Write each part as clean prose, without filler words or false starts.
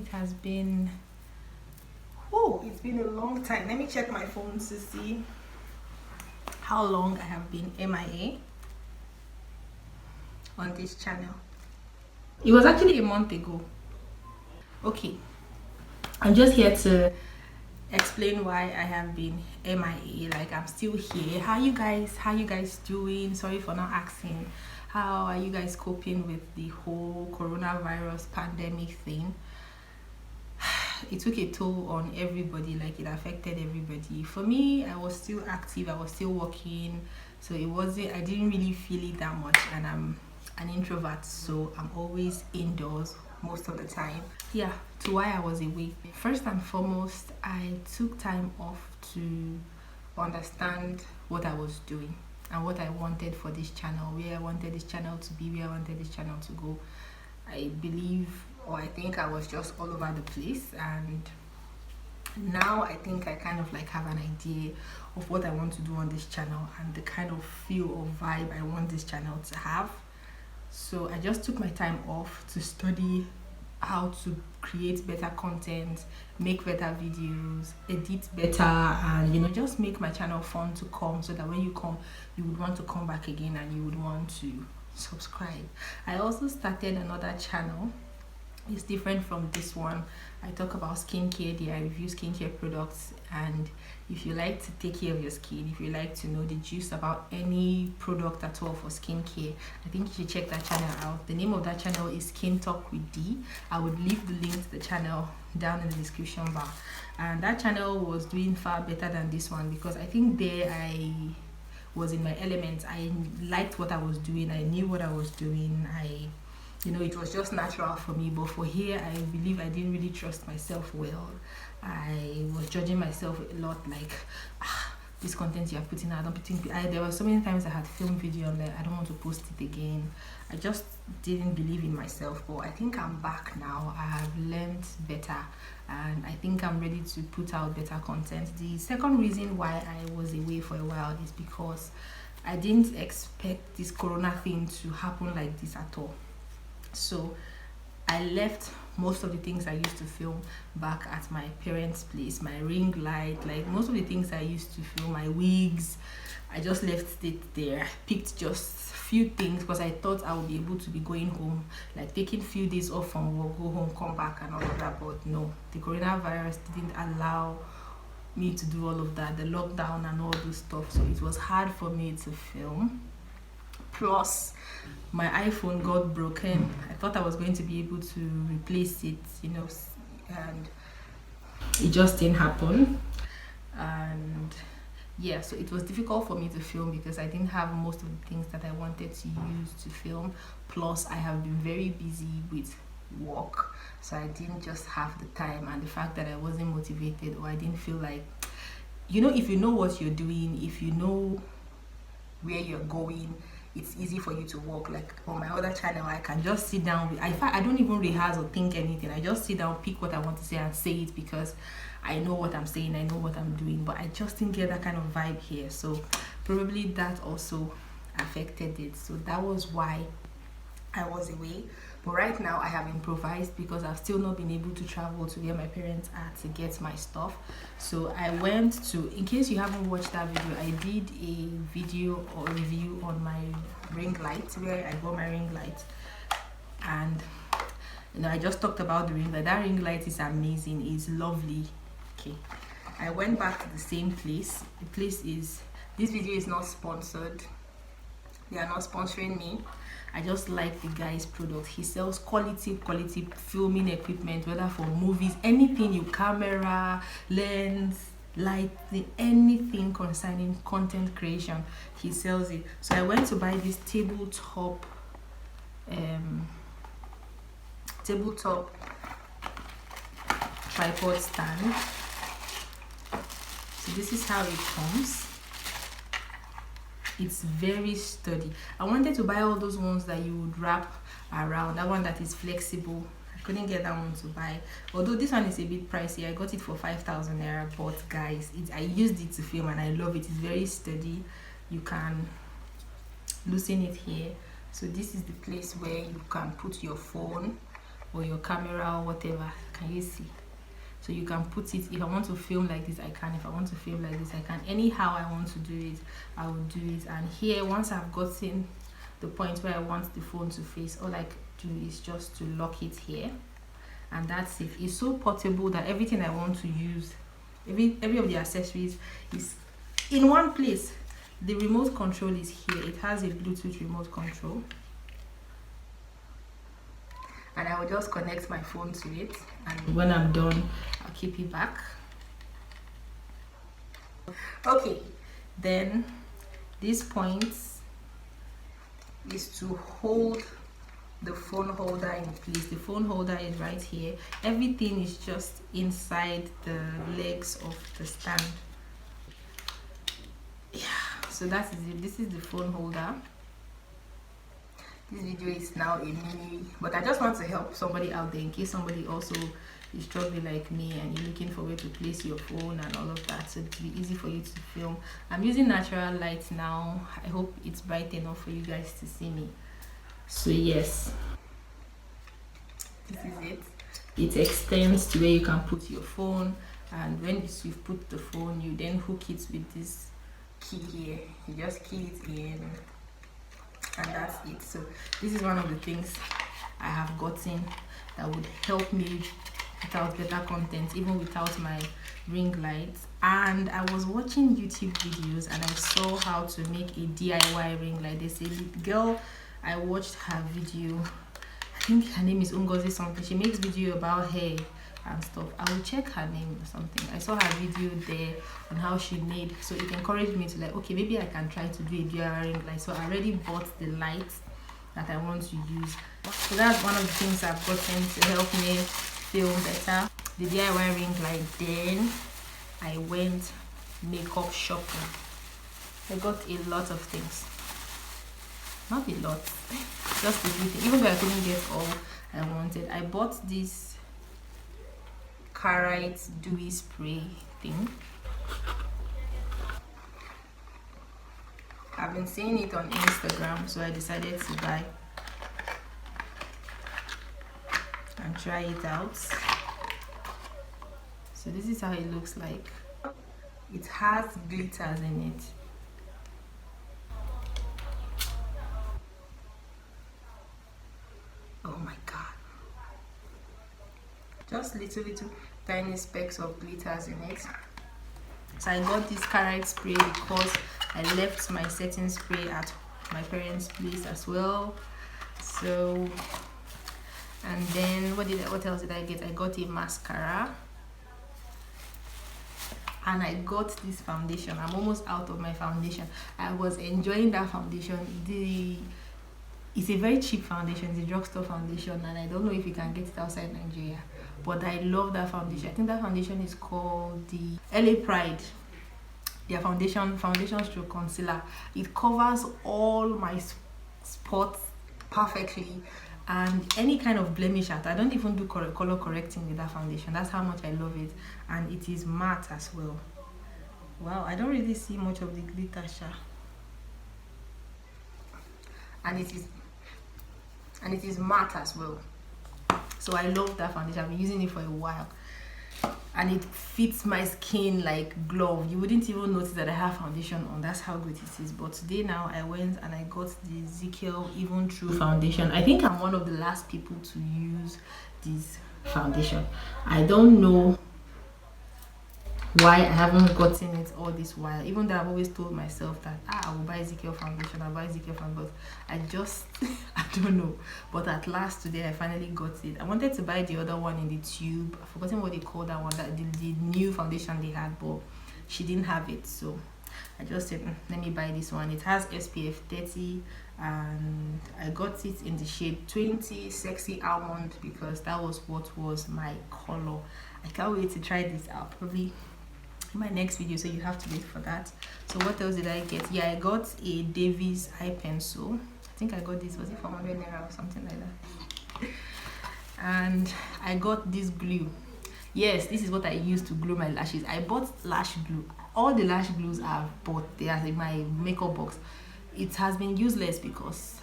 it has been, oh, it's been a long time. Let me check my phone to see how long I have been MIA on this channel. It was actually a month ago. Okay, I'm just here to explain why I have been MIA. Like, I'm still here. How you guys doing? Sorry for not asking. How are you guys coping with the whole coronavirus pandemic thing? It took a toll on everybody. Like, it affected everybody. For me, I was still active, I was still working, so I didn't really feel it that much. And I'm an introvert, so I'm always indoors most of the time. Yeah, to why I was away. First and foremost, I took time off to understand what I was doing and what I wanted for this channel, where I wanted this channel to be, where I wanted this channel to go. I believe, or I think I was just all over the place, and now I think I kind of like have an idea of what I want to do on this channel and the kind of feel or vibe I want this channel to have. So I just took my time off to study how to create better content, make better videos, edit better, and just make my channel fun to come, so that when you come, you would want to come back again and you would want to subscribe. I also started another channel. It's different from this one. I talk about skincare there. I review skincare products, and if you like to take care of your skin, if you like to know the juice about any product at all for skincare, I think you should check that channel out. The name of that channel is Skin Talk with D. I would leave the link to the channel down in the description bar. And that channel was doing far better than this one, because I think there I was in my element. I liked what I was doing. I knew what I was doing. It was just natural for me. But for here, I believe I didn't really trust myself well. I was judging myself a lot, like, this content you're putting out, there were so many times I had filmed video and I don't want to post it again. I just didn't believe in myself. But I think I'm back now. I have learned better, and I think I'm ready to put out better content. The second reason why I was away for a while is because I didn't expect this corona thing to happen like this at all. So I left most of the things I used to film back at my parents' place. My ring light, like most of the things I used to film, my wigs, I just left it there. I picked just few things because I thought I would be able to be going home, like taking few days off from work, go home, come back and all of that. But no, the coronavirus didn't allow me to do all of that, the lockdown and all this stuff. So it was hard for me to film. Plus, my iPhone got broken. I thought I was going to be able to replace it, and it just didn't happen. And yeah, so it was difficult for me to film because I didn't have most of the things that I wanted to use to film. Plus, I have been very busy with work, so I didn't just have the time. And the fact that I wasn't motivated, or I didn't feel like, if you know what you're doing, if you know where you're going, it's easy for you to work. Like on my other channel, I can just sit down. I don't even rehearse or think anything. I just sit down, pick what I want to say and say it, because I know what I'm saying, I know what I'm doing. But I just didn't get that kind of vibe here. So probably that also affected it. So that was why I was away. But right now I have improvised, because I've still not been able to travel to where my parents are to get my stuff. So I went to, in case you haven't watched that video, I did a video or review on my ring light, where I got my ring light. And I just talked about the ring light. That ring light is amazing, it's lovely. Okay, I went back to the same place. The place is, this video is not sponsored, they are not sponsoring me. I just like the guy's product. He sells quality filming equipment, whether for movies, anything, your camera, lens, lighting, anything concerning content creation, he sells it. So I went to buy this tabletop tripod stand. So this is how it comes. It's very sturdy. I wanted to buy all those ones that you would wrap around, that one that is flexible. I couldn't get that one to buy, although this one is a bit pricey. I got it for 5,000 naira. But guys, I used it to film and I love it. It's very sturdy. You can loosen it here. So this is the place where you can put your phone, or your camera or whatever. Can you see? So you can put it, if I want to film like this I can, if I want to film like this I can. Anyhow I want to do it, I will do it. And here, once I've gotten the point where I want the phone to face, all I do is just to lock it here, and that's it. It's so portable that everything I want to use, every of the accessories is in one place. The remote control is here. It has a Bluetooth remote control, and I will just connect my phone to it, and when I'm done I'll keep it back. Okay, then this point is to hold the phone holder in place. The phone holder is right here. Everything is just inside the legs of the stand. Yeah, so that is it. This is the phone holder. This video is now a mini, but I just want to help somebody out there in case somebody also is struggling like me and you're looking for where to place your phone and all of that, so it'll be easy for you to film. I'm using natural light now. I hope it's bright enough for you guys to see me. So yes, this is it. It extends to where you can put your phone, and when you've put the phone, you then hook it with this key here. You just key it in, and that's it. So this is one of the things I have gotten that would help me put out better content even without my ring light. And I was watching YouTube videos and I saw how to make a DIY ring light. They say the girl, I watched her video, I think her name is Ngozi something. She makes video about hair and stuff. I will check her name or something. I saw her video there on how she made, so it encouraged me to like, okay, maybe I can try to do a DIY ring light. So I already bought the light that I want to use. So that's one of the things I've gotten to help me film better, the DIY ring light. Then I went makeup shopping. I got a lot of things. Not a lot, just a few things. Even though I couldn't get all I wanted, I bought this Carite dewy spray thing. I've been seeing it on Instagram, so I decided to buy and try it out. So this is how it looks like. It has glitters in it. Oh my god, just little tiny specks of glitters in it. So I got this Carite spray because I left my setting spray at my parents' place as well. So, and then what else did I get? I got a mascara, and I got this foundation. I'm almost out of my foundation. I was enjoying that foundation. It's a very cheap foundation. It's a drugstore foundation, and I don't know if you can get it outside Nigeria, but I love that foundation. I think that foundation is called the LA Pride. Their foundation stroke concealer. It covers all my spots perfectly, and any kind of blemish out. I don't even do color correcting with that foundation. That's how much I love it. And it is matte as well. Wow, I don't really see much of the glitter, and it is matte as well. So I love that foundation. I've been using it for a while, and it fits my skin like glove. You wouldn't even notice that I have foundation on. That's how good it is. But today now I went and I got the Ezekiel Even True foundation. I think I'm one of the last people to use this foundation. I don't know why I haven't gotten it all this while, even though I've always told myself that I will buy Ezekiel foundation, I'll buy Ezekiel foundation, but I just I don't know. But at last today I finally got it. I wanted to buy the other one in the tube. I've forgotten what they call that one, that the new foundation they had, but she didn't have it, so I just said let me buy this one. It has SPF 30 and I got it in the shade 20 Sexy Almond because that was what was my color. I can't wait to try this out, probably my next video, so you have to wait for that. So what else did I get? Yeah, I got a Davies eye pencil. I think I got this, was it for 100 naira or something like that? And I got this glue. Yes, this is what I use to glue my lashes. I bought lash glue. All the lash glues I've bought, they are in my makeup box. It has been useless because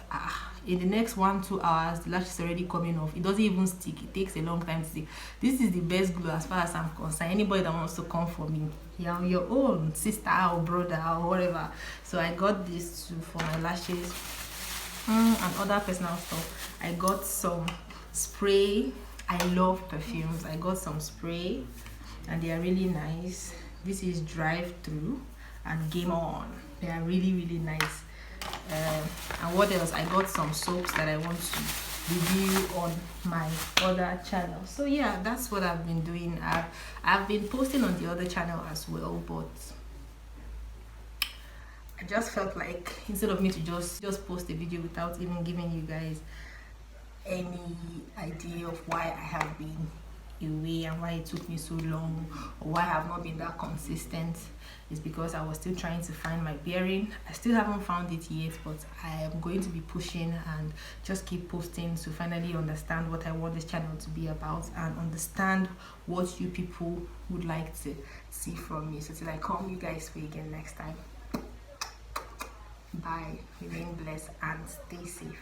in the next 1-2 hours the lash is already coming off. It doesn't even stick. It takes a long time to stick. This is the best glue as far as I'm concerned. Anybody that wants to come for me, you're on your own, sister or brother or whatever. So I got this too for my lashes and other personal stuff. I got some spray. I love perfumes. I got some spray and they are really nice. This is Drive Through and Game On. They are really, really nice. And what else? I got some soaps that I want to review on my other channel. So yeah, that's what I've been doing. I've been posting on the other channel as well, but I just felt like instead of me to just post a video without even giving you guys any idea of why I have been away and why it took me so long, or why I have not been that consistent, is because I was still trying to find my bearing. I still haven't found it yet, but I am going to be pushing and just keep posting to finally understand what I want this channel to be about and understand what you people would like to see from me. So till I come you guys way again next time, bye, remain blessed and stay safe.